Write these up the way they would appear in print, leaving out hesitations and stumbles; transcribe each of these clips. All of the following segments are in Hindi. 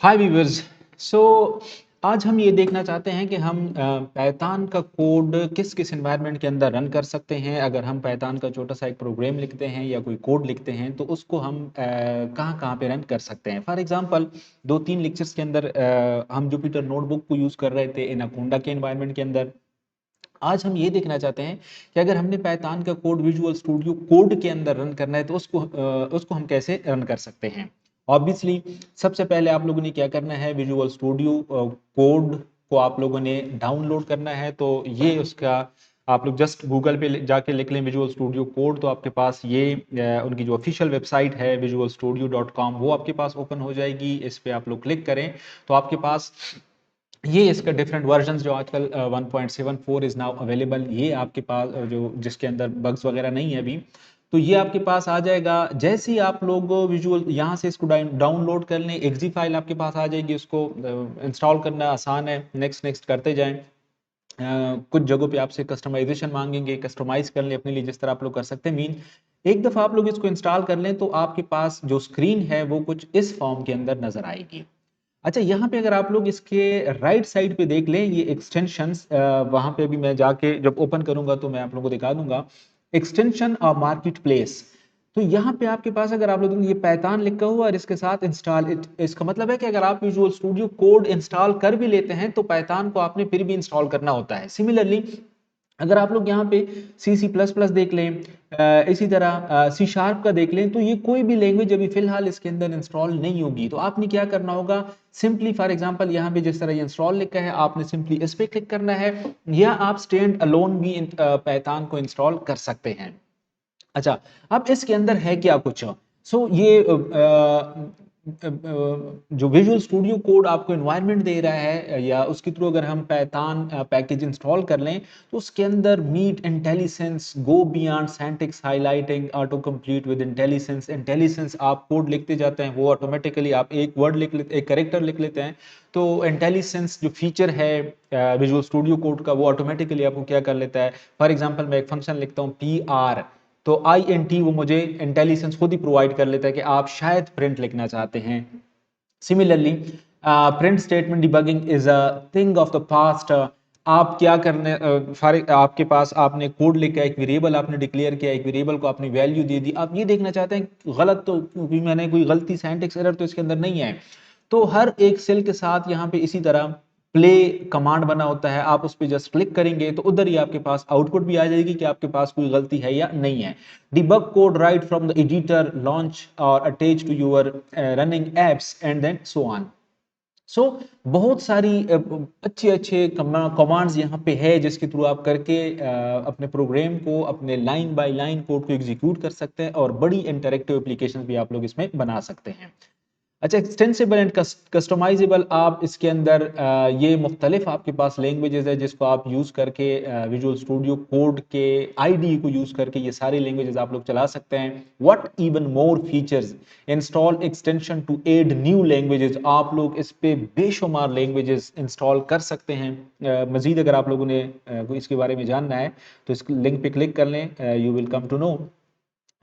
हाय व्यूअर्स। सो आज हम ये देखना चाहते हैं कि हम पाइथन का कोड किस किस एनवायरनमेंट के अंदर रन कर सकते हैं। अगर हम पाइथन का छोटा सा एक प्रोग्राम लिखते हैं या कोई कोड लिखते हैं तो उसको हम कहाँ कहाँ पे रन कर सकते हैं। फॉर एग्जांपल 2-3 लेक्चर्स के अंदर हम जुपिटर नोटबुक को यूज़ कर रहे थे एनाकोंडा के एनवायरनमेंट के अंदर। आज हम ये देखना चाहते हैं कि अगर हमने पाइथन का कोड विजुअल स्टूडियो कोड के अंदर रन करना है तो उसको हम कैसे रन कर सकते हैं। ऑब्वियसली सबसे पहले आप लोगों ने क्या करना है, विजुअल स्टूडियो कोड को आप लोगों ने डाउनलोड करना है। तो ये उसका आप लोग जस्ट गूगल पे जाके लिख लें विजुअल स्टूडियो कोड, तो आपके पास ये उनकी जो ऑफिशियल वेबसाइट है visualstudio.com वो आपके पास ओपन हो जाएगी। इस पे आप लोग क्लिक करें तो आपके पास ये इसका डिफरेंट वर्जन्स जो आजकल 1.74 इज़ नाउ अवेलेबल, ये आपके पास जो जिसके अंदर बग्स वगैरह नहीं है अभी, तो ये आपके पास आ जाएगा। जैसे ही आप लोग विजुअल यहाँ से इसको डाउनलोड कर लें, एक्जी फाइल आपके पास आ जाएगी, उसको इंस्टॉल करना आसान है। नेक्स्ट नेक्स्ट करते जाएं। कुछ जगहों पे आपसे कस्टमाइजेशन मांगेंगे, कस्टमाइज कर लें अपने लिए जिस तरह आप लोग कर सकते हैं। मीन एक दफ़ा आप लोग इसको इंस्टॉल कर लें तो आपके पास जो स्क्रीन है वो कुछ इस फॉर्म के अंदर नजर आएगी। अच्छा, यहाँ पे अगर आप लोग इसके राइट साइड पे देख लें ये एक्सटेंशंस, वहाँ पे अभी मैं जाके जब ओपन करूंगा तो मैं आप लोगों को दिखा दूंगा एक्सटेंशन और मार्केट प्लेस। तो यहाँ पे आपके पास अगर आप लोग ये पाइथन लिखा हुआ और इसके साथ इंस्टॉल इट, इसका मतलब है कि अगर आप विजुअल स्टूडियो कोड इंस्टॉल कर भी लेते हैं तो पाइथन को आपने फिर भी इंस्टॉल करना होता है। सिमिलरली अगर आप लोग यहाँ पे सी सी प्लस प्लस देख लें, इसी तरह सी शार्प का देख लें, तो ये कोई भी लैंग्वेज अभी फिलहाल इसके अंदर इंस्टॉल नहीं होगी। तो आपने क्या करना होगा, सिंपली फॉर एग्जांपल यहाँ पे जिस तरह ये इंस्टॉल लिखा है आपने सिंपली इस पे क्लिक करना है, या आप स्टैंड अलोन भी पाइथन को इंस्टॉल कर सकते हैं। अच्छा, अब इसके अंदर है क्या कुछ। ये जो विजुअल स्टूडियो कोड आपको एनवायरनमेंट दे रहा है या उसके थ्रू अगर हम पाइथन पैकेज इंस्टॉल कर लें तो उसके अंदर meet IntelliSense, go beyond syntax highlighting, auto complete with IntelliSense. IntelliSense आप कोड लिखते जाते हैं वो ऑटोमेटिकली आप एक वर्ड लिख लेते, एक कैरेक्टर लिख लेते हैं, तो इंटेलिजेंस जो फीचर है विजुअल स्टूडियो कोड का वो ऑटोमेटिकली आपको क्या कर लेता है। फॉर एग्जांपल मैं एक फंक्शन लिखता हूँ PR, तो INT वो मुझे इंटेलिजेंस खुद ही प्रोवाइड कर लेता है कि आप शायद प्रिंट लिखना चाहते हैं। Similarly print statement debugging is a thing of the past. आप क्या करने आपके पास आपने कोड लिखा है, एक वेरिएबल आपने डिक्लेयर किया, एक वेरिएबल को आपने वैल्यू दे दी, आप ये देखना चाहते हैं गलत तो क्योंकि मैंने कोई गलती सिंटैक्स एरर तो इसके अंदर नहीं है। तो हर एक सेल के साथ यहाँ पे इसी तरह प्ले कमांड बना होता है, आप उस पर जस्ट क्लिक करेंगे तो उधर ही आपके पास आउटपुट भी आ जाएगी कि आपके पास कोई गलती है या नहीं है। Debug code right from the editor, launch और attach to your running apps and then so on. बहुत सारी अच्छे अच्छे कमांड्स यहाँ पे है जिसके थ्रू आप करके अपने प्रोग्राम को, अपने लाइन बाय लाइन कोड को एग्जीक्यूट कर सकते हैं और बड़ी इंटरेक्टिव एप्लीकेशन भी आप लोग इसमें बना सकते हैं। अच्छा, एक्सटेंसिबल एंड कस्टमाइजेबल, आप इसके अंदर ये मुख्तलिफ आपके पास लैंग्वेजेस है जिसको आप यूज़ करके विजुअल स्टूडियो कोड के आईडी को यूज़ करके ये सारी लैंग्वेजेस आप लोग चला सकते हैं। What even more features, install extension to add new languages, आप लोग इस पे बेशुमार लैंग्वेजेस इंस्टॉल कर सकते हैं। मज़ीद अगर आप लोगों ने इसके बारे में जानना है तो इस लिंक पे क्लिक कर लें, you will come to know.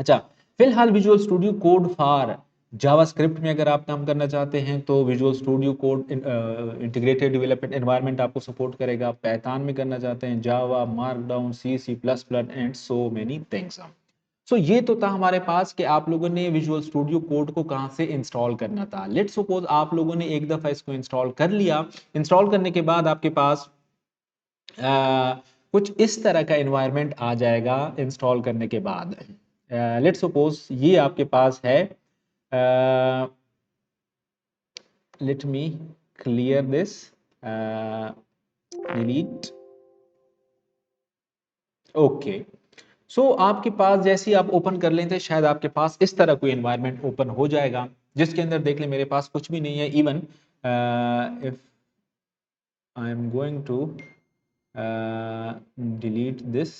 अच्छा, फिलहाल visual studio code for JavaScript में अगर आप काम करना चाहते हैं तो visual studio code integrated development environment आपको सपोर्ट करेगा। पाइथन में करना चाहते हैं Java, markdown, C C plus plus and so many things. ये तो था हमारे पास कि आप लोगों ने विजुअल स्टूडियो कोड को कहाँ से इंस्टॉल करना था। लेट्स सपोज आप लोगों ने एक दफ़ा इसको इंस्टॉल कर लिया। इंस्टॉल करने के बाद आपके पास कुछ इस तरह का एनवायरनमेंट आ जाएगा इंस्टॉल करने के बाद। लेट्स सपोज ये आपके पास है, let me clear this, delete. Okay, आपके पास जैसे ही आप ओपन कर लेते हैं शायद आपके पास इस तरह कोई एनवायरनमेंट ओपन हो जाएगा जिसके अंदर देख ले मेरे पास कुछ भी नहीं है। Even if I am going to delete this,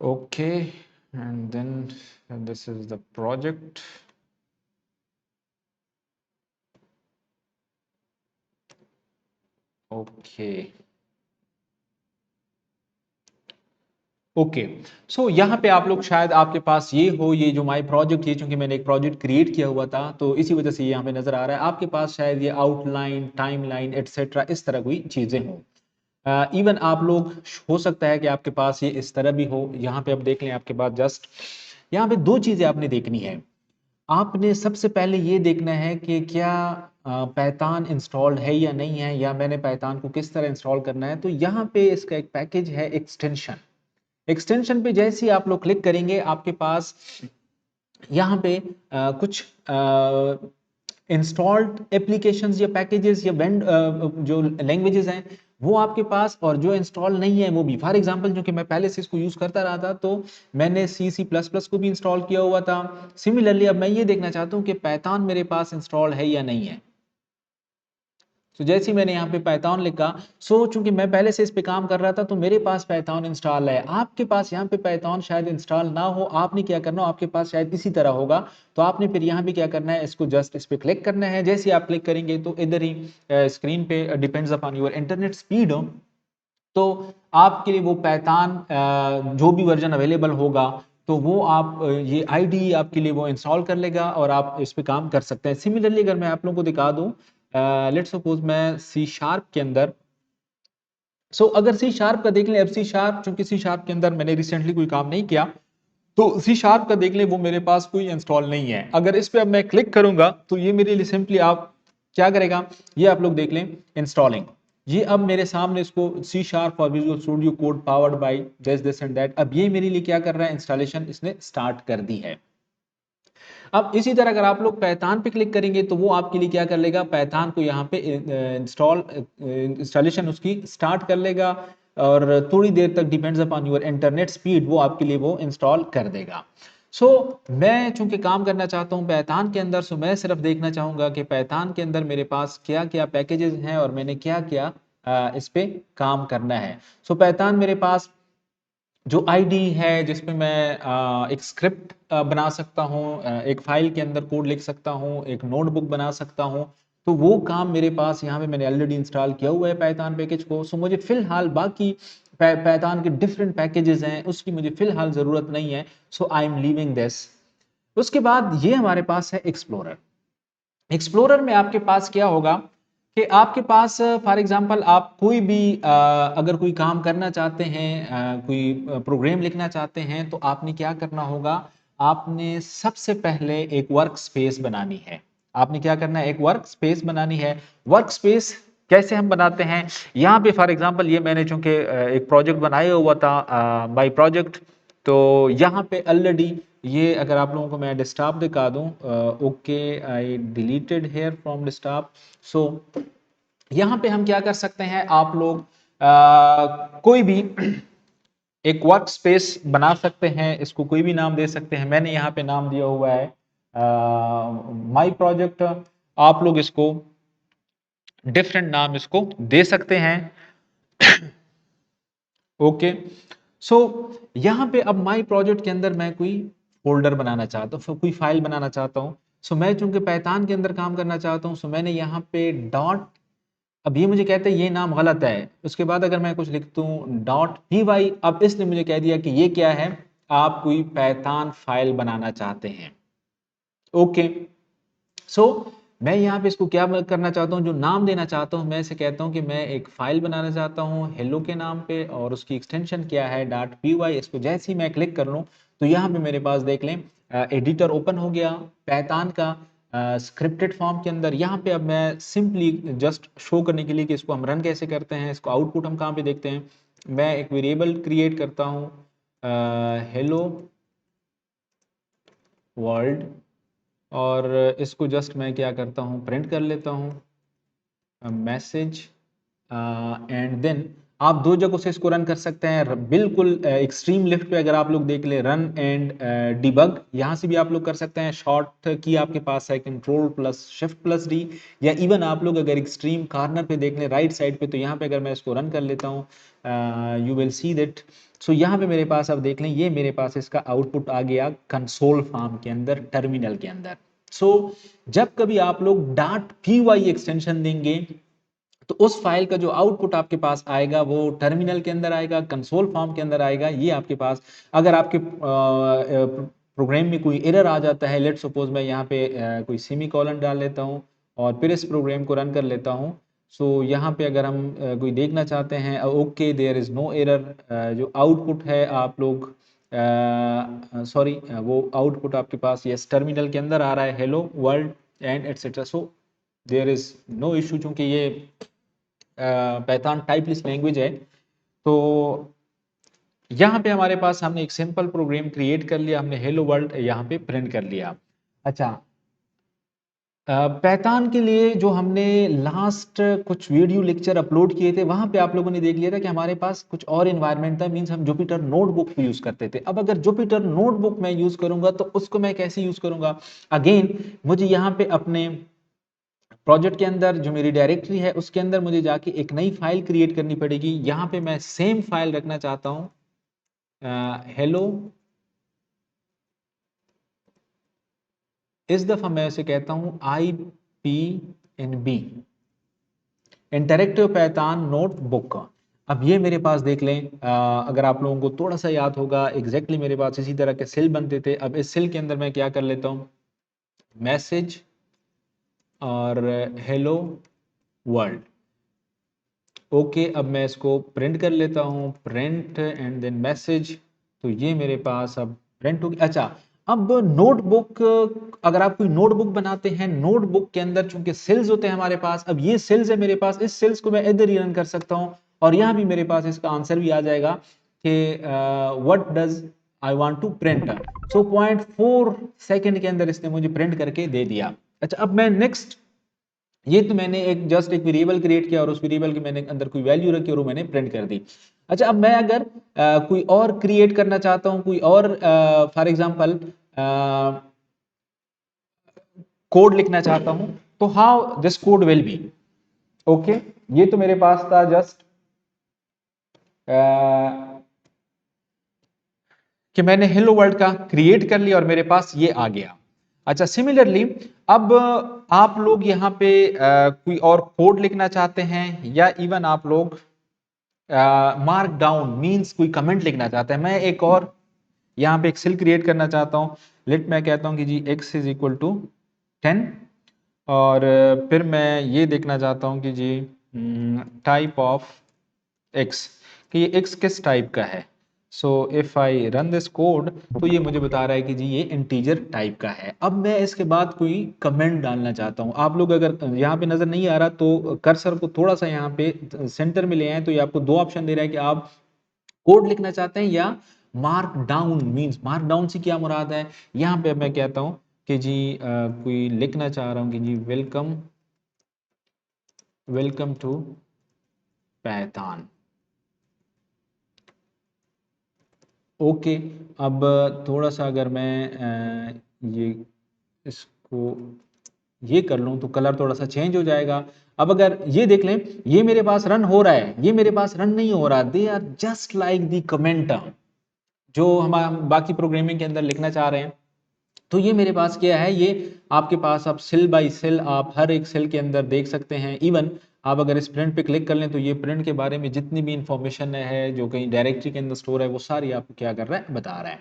okay, and then this is the project. Okay, okay. So यहाँ पे आप लोग शायद आपके पास ये हो, ये जो माई प्रोजेक्ट, ये चूंकि मैंने एक प्रोजेक्ट क्रिएट किया हुआ था तो इसी वजह से ये यहाँ पे नजर आ रहा है। आपके पास शायद ये आउटलाइन, टाइमलाइन एटसेट्रा इस तरह कोई चीजें हों। इवन आप लोग, हो सकता है कि आपके पास ये इस तरह भी हो। यहाँ पे आप देख लें, आपके पास जस्ट यहाँ पे दो चीजें आपने देखनी है। आपने सबसे पहले ये देखना है कि क्या पाइथन इंस्टॉल्ड है या नहीं है, या मैंने पाइथन को किस तरह इंस्टॉल करना है। तो यहाँ पे इसका एक पैकेज है एक्सटेंशन। एक्सटेंशन पे जैसे ही आप लोग क्लिक करेंगे, आपके पास यहाँ पे कुछ इंस्टॉल्ड एप्लीकेशंस या पैकेजेस या वेंड जो लैंग्वेजेस हैं वो आपके पास, और जो इंस्टॉल नहीं है वो भी। फॉर एग्जांपल, जो कि मैं पहले से इसको यूज करता रहा था तो मैंने C++ को भी इंस्टॉल किया हुआ था। सिमिलरली अब मैं ये देखना चाहता हूँ कि पाइथन मेरे पास इंस्टॉल है या नहीं है। तो जैसे ही मैंने यहाँ पे पाइथन लिखा, चूंकि मैं पहले से इस पे काम कर रहा था तो मेरे पास पाइथन इंस्टॉल है। आपके पास यहाँ पे पाइथन शायद इंस्टॉल ना हो। आपने क्या करना हो, आपके पास शायद इसी तरह होगा। तो आपने फिर यहाँ पे क्या करना है, इसको जस्ट इस पे क्लिक करना है। जैसे ही आप क्लिक करेंगे तो इधर ही स्क्रीन पे depends upon your internet speed, तो आपके लिए वो पाइथन जो भी वर्जन अवेलेबल होगा तो वो आप ये आईडी आपके लिए वो इंस्टॉल कर लेगा और आप इस पे काम कर सकते हैं। सिमिलरली अगर मैं आप लोगों को दिखा दूं, लेट्स सपोज मैं C# के अंदर, अगर C# का देख लें। अब C#, चूंकि C# के अंदर मैंने रिसेंटली कोई काम नहीं किया तो C# का देख लें, वो मेरे पास कोई इंस्टॉल नहीं है। अगर इस पे अब मैं क्लिक करूंगा तो ये मेरे लिए सिंपली आप क्या करेगा, ये आप लोग देख लें, इंस्टॉलिंग। ये अब मेरे सामने इसको C# for visual studio code powered by this and that, अब ये मेरे लिए क्या कर रहा है, इंस्टॉलेशन इसने स्टार्ट कर दी है। अब इसी तरह अगर आप लोग पाइथन पे क्लिक करेंगे तो वो आपके लिए क्या कर लेगा, पाइथन को यहाँ पे इंस्टॉलेशन उसकी स्टार्ट कर लेगा, और थोड़ी देर तक depends upon your internet speed वो आपके लिए वो इंस्टॉल कर देगा। मैं चूंकि काम करना चाहता हूँ पाइथन के अंदर, मैं सिर्फ देखना चाहूंगा कि पाइथन के अंदर मेरे पास क्या क्या पैकेजेस हैं और मैंने क्या क्या इस पे काम करना है। पाइथन मेरे पास जो आईडी है जिसपे मैं एक स्क्रिप्ट बना सकता हूँ, एक फाइल के अंदर कोड लिख सकता हूँ, एक नोटबुक बना सकता हूँ, तो वो काम मेरे पास यहाँ पे मैंने ऑलरेडी इंस्टॉल किया हुआ है पाइथन पैकेज को। मुझे फिलहाल बाकी पाइथन के डिफरेंट पैकेजेस हैं उसकी मुझे फिलहाल ज़रूरत नहीं है। I am leaving this. उसके बाद ये हमारे पास है एक्सप्लोरर। एक्सप्लोरर में आपके पास क्या होगा कि आपके पास फॉर एग्जांपल आप कोई भी अगर कोई काम करना चाहते हैं, कोई प्रोग्राम लिखना चाहते हैं, तो आपने क्या करना होगा, आपने सबसे पहले एक वर्क स्पेस बनानी है। आपने क्या करना है, एक वर्क स्पेस बनानी है। वर्क स्पेस कैसे हम बनाते हैं, यहाँ पे फॉर एग्जांपल ये मैंने चूंकि एक प्रोजेक्ट बनाया हुआ था बाय प्रोजेक्ट, तो यहाँ पे ऑलरेडी ये अगर आप लोगों को मैं डेस्कटॉप दिखा दूं, okay I deleted here from desktop. So यहाँ पे हम क्या कर सकते हैं, आप लोग कोई भी एक वर्क स्पेस बना सकते हैं, इसको कोई भी नाम दे सकते हैं। मैंने यहाँ पे नाम दिया हुआ है माई प्रोजेक्ट। आप लोग इसको डिफरेंट नाम इसको दे सकते हैं। ओके। सो यहाँ पे अब माई प्रोजेक्ट के अंदर मैं कोई फोल्डर बनाना चाहता हूँ, कोई फाइल बनाना चाहता हूँ। मैं चूंकि पाइथन के अंदर काम करना चाहता हूँ, मैंने यहाँ पे डॉट, अब ये मुझे कहते हैं ये नाम गलत है। उसके बाद अगर मैं कुछ लिखता हूँ .py, अब इसने मुझे कह दिया कि ये क्या है, आप कोई पाइथन फाइल बनाना चाहते हैं। ओके। सो मैं यहाँ पे इसको क्या करना चाहता हूँ, जो नाम देना चाहता हूँ, मैं इसे कहता हूँ कि मैं एक फाइल बनाना चाहता हूँ हेलो के नाम पे, और उसकी एक्सटेंशन क्या है .py। इसको जैसे ही मैं क्लिक कर लूँ तो यहाँ पे मेरे पास देख लें एडिटर ओपन हो गया पाइथन का स्क्रिप्टेड फॉर्म के अंदर। यहाँ पे अब मैं सिंपली जस्ट शो करने के लिए कि इसको हम रन कैसे करते हैं, इसको आउटपुट हम कहाँ पे देखते हैं, मैं एक वेरिएबल क्रिएट करता हूँ हेलो वर्ल्ड, और इसको जस्ट मैं क्या करता हूँ, प्रिंट कर लेता हूँ मैसेज, एंड देन आप दो जगहों से इसको रन कर सकते हैं। बिल्कुल एक्सट्रीम लेफ्ट पे अगर आप लोग देख ले रन एंड डिबग, यहाँ से भी आप लोग कर सकते हैं। शॉर्ट की आपके पास है Ctrl+Shift+D, या इवन आप लोग अगर एक्सट्रीम कॉर्नर पे देख ले राइट साइड पे, तो यहाँ पे अगर मैं इसको रन कर लेता हूँ यू विल सी दैट। यहाँ पे मेरे पास अब देख लें, ये मेरे पास इसका आउटपुट आ गया कंसोल फॉर्म के अंदर, टर्मिनल के अंदर। जब कभी आप लोग .py एक्सटेंशन देंगे तो उस फाइल का जो आउटपुट आपके पास आएगा वो टर्मिनल के अंदर आएगा, कंसोल फॉर्म के अंदर आएगा। ये आपके पास अगर आपके प्रोग्राम में कोई एरर आ जाता है, लेट्स सपोज मैं यहाँ पे कोई सेमी कॉलन डाल लेता हूँ और फिर इस प्रोग्राम को रन कर लेता हूँ। सो यहाँ पे अगर हम कोई देखना चाहते हैं, okay there is no error, जो आउटपुट है आप लोग सॉरी वो आउटपुट आपके पास यस टर्मिनल के अंदर आ रहा है, hello world and etcetera. So there is no issue, चूँकि ये पाइथन टाइपलेस लैंग्वेज है। तो यहाँ पे हमारे पास हमने एक सिंपल प्रोग्राम क्रिएट कर लिया, हमने हेलो वर्ल्ड यहाँ पे प्रिंट कर लिया। अच्छा, पाइथन के लिए जो हमने लास्ट कुछ वीडियो लेक्चर अपलोड किए थे वहां पे आप लोगों ने देख लिया था कि हमारे पास कुछ और इन्वायरमेंट था, मींस हम जुपिटर नोटबुक पे यूज करते थे। अब अगर जुपिटर नोटबुक मैं यूज करूंगा तो उसको मैं कैसे यूज करूंगा? अगेन मुझे यहाँ पे अपने प्रोजेक्ट के अंदर जो मेरी डायरेक्टरी है उसके अंदर मुझे जाके एक नई फाइल क्रिएट करनी पड़ेगी। यहाँ पे मैं सेम फाइल रखना चाहता हूँ, हेलो। इस दफा मैं इसे कहता हूं IPNB, इंटरेक्टिव पाइथन नोटबुक। अब ये मेरे पास देख लें, अगर आप लोगों को थोड़ा सा याद होगा एग्जैक्टली मेरे पास इसी तरह के सेल बनते थे। अब इस सेल के अंदर मैं क्या कर लेता हूँ, मैसेज और हेलो वर्ल्ड। ओके, अब मैं इसको प्रिंट कर लेता हूँ, प्रिंट एंड देन मैसेज। तो ये मेरे पास अब प्रिंट हो गया। अच्छा, अब नोटबुक, अगर आप कोई नोटबुक बनाते हैं, नोटबुक के अंदर चूंकि सेल्स होते हैं हमारे पास, अब ये सेल्स है मेरे पास, इस सेल्स को मैं इधर ही रन कर सकता हूँ और यहाँ भी मेरे पास इसका आंसर भी आ जाएगा कि what does I want to print. So 0.4 second के अंदर इसने मुझे प्रिंट करके दे दिया। अच्छा, अब मैं नेक्स्ट, ये तो मैंने एक जस्ट एक वेरिएबल क्रिएट किया और उस वेरिएबल की मैंने अंदर कोई वैल्यू रखी और वो मैंने प्रिंट कर दी। अच्छा, अब मैं अगर कोई और क्रिएट करना चाहता हूँ, कोई और फॉर एग्जांपल कोड लिखना चाहता हूँ, तो how this code will be. Okay, ये तो मेरे पास था जस्ट कि मैंने हेलो वर्ल्ड का क्रिएट कर लिया और मेरे पास ये आ गया। अच्छा, सिमिलरली अब आप लोग यहाँ पे कोई और कोड लिखना चाहते हैं या इवन आप लोग मार्क डाउन मीन्स कोई कमेंट लिखना चाहते हैं। मैं एक और यहाँ पे एक सेल क्रिएट करना चाहता हूँ, लेट मैं कहता हूँ कि जी x इज इक्वल टू 10 और फिर मैं ये देखना चाहता हूँ कि जी टाइप ऑफ x, कि ये x किस टाइप का है। So if I run this code तो ये मुझे बता रहा है कि जी ये इंटीजर टाइप का है। अब मैं इसके बाद कोई कमेंट डालना चाहता हूँ। आप लोग अगर यहाँ पे नजर नहीं आ रहा तो कर्सर को थोड़ा सा यहाँ पे सेंटर में ले आए, तो ये आपको दो ऑप्शन दे रहा है कि आप कोड लिखना चाहते हैं या mark down. Means mark down से क्या मुराद है, यहाँ पे मैं कहता हूँ कि जी कोई लिखना चाह रहा हूँ कि जी welcome, welcome to Python. Okay, अब थोड़ा सा अगर मैं ये इसको ये कर लूँ तो कलर थोड़ा सा चेंज हो जाएगा। अब अगर ये देख लें, ये मेरे पास रन हो रहा है, ये मेरे पास रन नहीं हो रहा, they are just like the comment जो हम बाकी प्रोग्रामिंग के अंदर लिखना चाह रहे हैं। तो ये मेरे पास क्या है, ये आपके पास आप सेल बाय सेल आप हर एक सेल के अंदर देख सकते हैं। इवन आप अगर इस प्रिंट पे क्लिक कर लें तो ये प्रिंट के बारे में जितनी भी इंफॉर्मेशन है जो कहीं डायरेक्टरी के अंदर स्टोर है वो सारी आपको क्या कर रहा है, बता रहा है।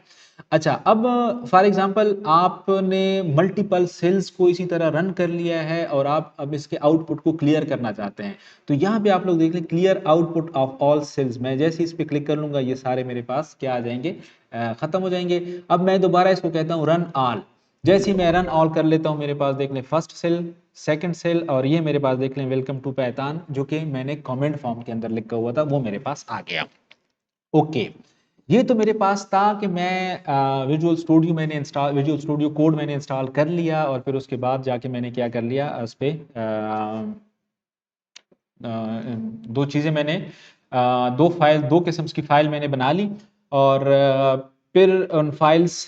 अच्छा, अब फॉर एग्जांपल आपने मल्टीपल सेल्स को इसी तरह रन कर लिया है और आप अब इसके आउटपुट को क्लियर करना चाहते हैं। तो यहाँ पे आप लोग देख लें, clear output of all cells. मैं जैसे इस पे क्लिक कर लूंगा ये सारे मेरे पास क्या आ जाएंगे, खत्म हो जाएंगे। अब मैं दोबारा इसको कहता हूँ रन ऑल। जैसे ही मैं रन ऑल कर लेता हूँ मेरे पास देख लें फर्स्ट सेल, सेकंड सेल और ये मेरे पास देख लें वेलकम टू पाइथन, जो कि मैंने कमेंट फॉर्म के अंदर लिखा हुआ था वो मेरे पास आ गया। ओके, ये तो मेरे पास था कि मैं विजुअल स्टूडियो मैंने इंस्टॉल, विजुअल स्टूडियो कोड मैंने इंस्टॉल कर लिया और फिर उसके बाद जाके मैंने क्या कर लिया उस पर दो चीज़ें मैंने दो फाइल, दो किस्म की फाइल मैंने बना ली और फिर उन फाइल्स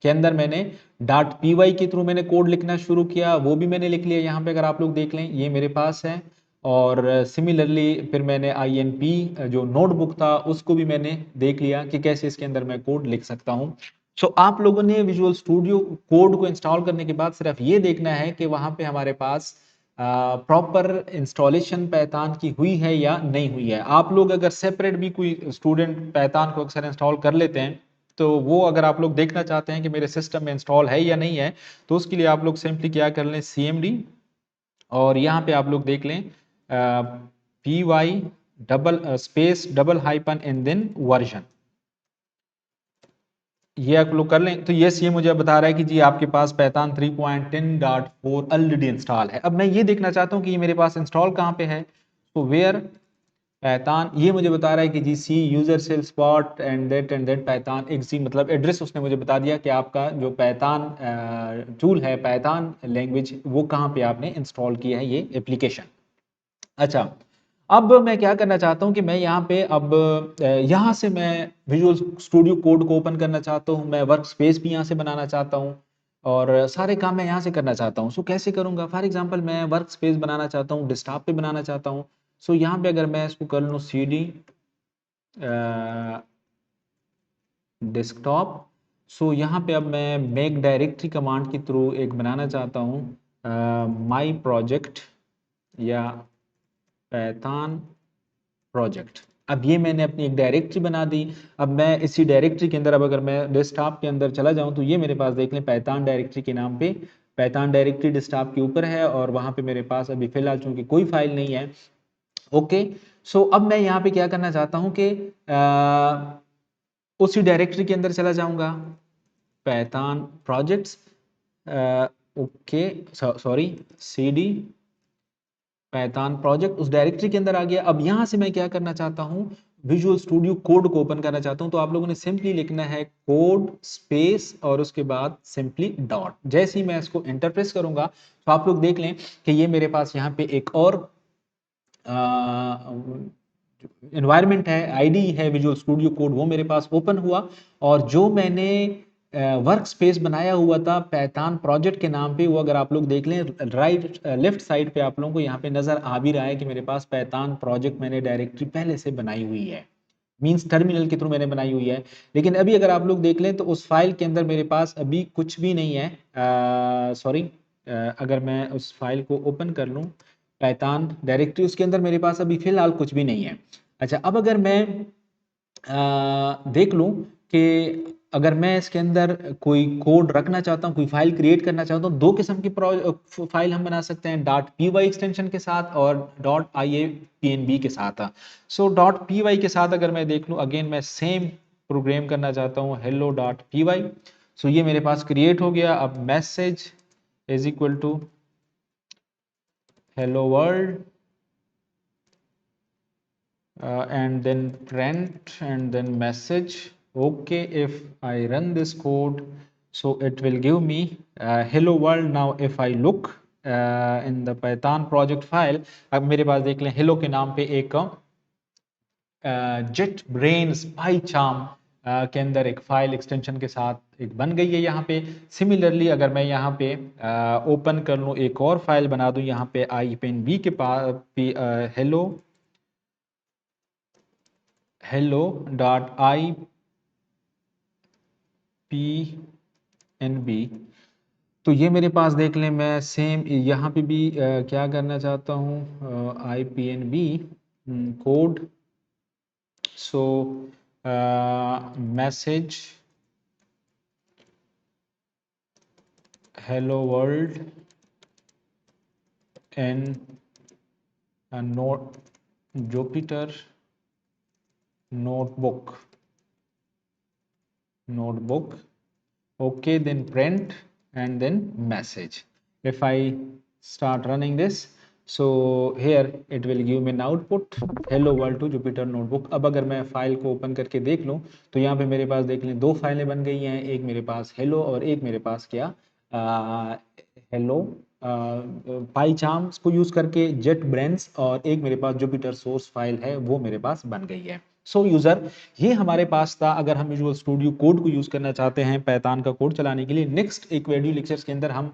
के अंदर मैंने .py के थ्रू मैंने कोड लिखना शुरू किया, वो भी मैंने लिख लिया। यहाँ पे अगर आप लोग देख लें ये मेरे पास है और सिमिलरली फिर मैंने INP जो नोटबुक था उसको भी मैंने देख लिया कि कैसे इसके अंदर मैं कोड लिख सकता हूँ। सो आप लोगों ने विजुअल स्टूडियो कोड को इंस्टॉल करने के बाद सिर्फ ये देखना है कि वहाँ पे हमारे पास प्रॉपर इंस्टॉलेशन पाइथन की हुई है या नहीं हुई है। आप लोग अगर सेपरेट भी कोई स्टूडेंट पाइथन को अक्सर इंस्टॉल कर लेते हैं, तो वो अगर आप लोग देखना चाहते हैं कि मेरे सिस्टम में इंस्टॉल है या नहीं है, तो उसके लिए आप लोग सिंपली क्या कर लें, CMD, और यहाँ पे आप लोग देख लें PY double space double hyphen and then version, ये आप लोग कर लें। तो ये मुझे बता रहा है कि जी आपके पास पाइथन 3.10.4 ऑलरेडी इंस्टॉल है। अब मैं ये देखना चाहता हूँ कि ये मेरे पास इंस्टॉल कहाँ पे है, तो वेयर पाइथन, ये मुझे बता रहा है कि जी C user cell spot and that Python exe, मतलब एड्रेस उसने मुझे बता दिया कि आपका जो पाइथन टूल है, पाइथन लैंग्वेज, वो कहाँ पे आपने इंस्टॉल किया है ये एप्लीकेशन। अच्छा, अब मैं क्या करना चाहता हूँ कि मैं यहाँ पे अब यहाँ से मैं विजुअल स्टूडियो कोड को ओपन करना चाहता हूँ, मैं वर्क स्पेस भी यहाँ से बनाना चाहता हूँ, और सारे काम मैं यहाँ से करना चाहता हूँ। सो कैसे करूँगा, फॉर एग्जांपल मैं वर्क स्पेस बनाना चाहता हूँ, डेस्कटॉप पे बनाना चाहता हूँ। सो यहाँ पे अगर मैं इसको कर लूँ CD डेस्कटॉप, सो यहाँ पे अब मैं मेक डायरेक्टरी कमांड के थ्रू एक बनाना चाहता हूँ माई प्रोजेक्ट या पाइथन प्रोजेक्ट। अब ये मैंने अपनी एक डायरेक्टरी बना दी। अब मैं इसी डायरेक्टरी के अंदर, अब अगर मैं डेस्कटॉप के अंदर चला जाऊं, तो ये मेरे पास देख लें पाइथन डायरेक्टरी के नाम पे पाइथन डायरेक्टरी डेस्कटॉप के ऊपर है, और वहां पे मेरे पास अभी फिलहाल चूंकि कोई फाइल नहीं है। ओके, सो अब मैं यहाँ पे क्या करना चाहता हूँ कि उसी डायरेक्टरी के अंदर चला जाऊंगा, Python projects, okay sorry CD Python project, उस डायरेक्टरी के अंदर आ गया। अब यहाँ से मैं क्या करना चाहता हूँ, विजुअल स्टूडियो कोड को ओपन करना चाहता हूँ। तो आप लोगों ने सिंपली लिखना है कोड स्पेस और उसके बाद सिंपली डॉट। जैसे ही मैं इसको एंटर प्रेस करूंगा, तो आप लोग देख लें कि ये मेरे पास यहाँ पे एक और एनवायरनमेंट है, आईडी है विजुअल स्टूडियो कोड, वो मेरे पास ओपन हुआ। और जो मैंने वर्क स्पेस बनाया हुआ था पाइथन प्रोजेक्ट के नाम पे, वो अगर आप लोग देख लें राइट लेफ्ट साइड पे आप लोगों को यहाँ पे नजर आ भी रहा है कि मेरे पास पाइथन प्रोजेक्ट मैंने डायरेक्टरी पहले से बनाई हुई है, मींस टर्मिनल के थ्रू मैंने बनाई हुई है। लेकिन अभी अगर आप लोग देख लें तो उस फाइल के अंदर मेरे पास अभी कुछ भी नहीं है। सॉरी, अगर मैं उस फाइल को ओपन कर लूँ पाइथन डायरेक्टरी, उसके अंदर मेरे पास अभी फिलहाल कुछ भी नहीं है। अच्छा, अब अगर मैं देख लूं कि अगर मैं इसके अंदर कोई कोड रखना चाहता हूं, कोई फाइल क्रिएट करना चाहता हूं, दो किस्म की फाइल हम बना सकते हैं, .py एक्सटेंशन के साथ और .iapnb के साथ। सो .py के साथ अगर मैं देख लूं, अगेन मैं सेम प्रोग्राम करना चाहता हूं hello.py। सो ये मेरे पास क्रिएट हो गया। अब message is equal to hello world and then print and then message. Okay, if I run this code, so it will give me hello world. Now if I look in the python project file, अब मेरे पास देख लें hello के नाम पे एक जेट ब्रेन्स पाईचार्म के अंदर एक फाइल एक्सटेंशन के साथ एक बन गई है यहाँ पे। सिमिलरली अगर मैं यहाँ पे ओपन कर लूँ, एक और फाइल बना दूँ यहाँ पे IPNB के पास हेलो hello.ipnb, तो ये मेरे पास देख लें, मैं सेम यहाँ पे भी क्या करना चाहता हूँ, IPNB code. So message hello world and note Jupiter notebook, okay, then print and then message. If I start running this, so here it will give me an output hello world to Jupyter notebook। अब अगर मैं फाइल को ओपन करके देख लूं, तो यहाँ पे मेरे पास देख लें दो फाइलें बन गई हैं, एक मेरे पास हेलो और एक मेरे पास क्या हेलो पाईचार्म्स को यूज करके जेट ब्रेन्स, और एक मेरे पास जुपिटर सोर्स फाइल है वो मेरे पास बन गई है। सो यूजर, ये हमारे पास था। अगर हम विजुअल स्टूडियो कोड को यूज करना चाहते हैं पाइथन का कोड चलाने के लिए, नेक्स्ट एक वीडियो लेक्चर्स के अंदर हम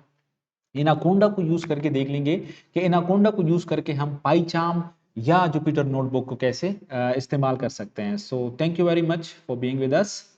इनाकोंडा को यूज करके देख लेंगे कि इनाकोंडा को यूज करके हम पाईचार्म या जुपिटर नोटबुक को कैसे इस्तेमाल कर सकते हैं। So thank you very much for being with us.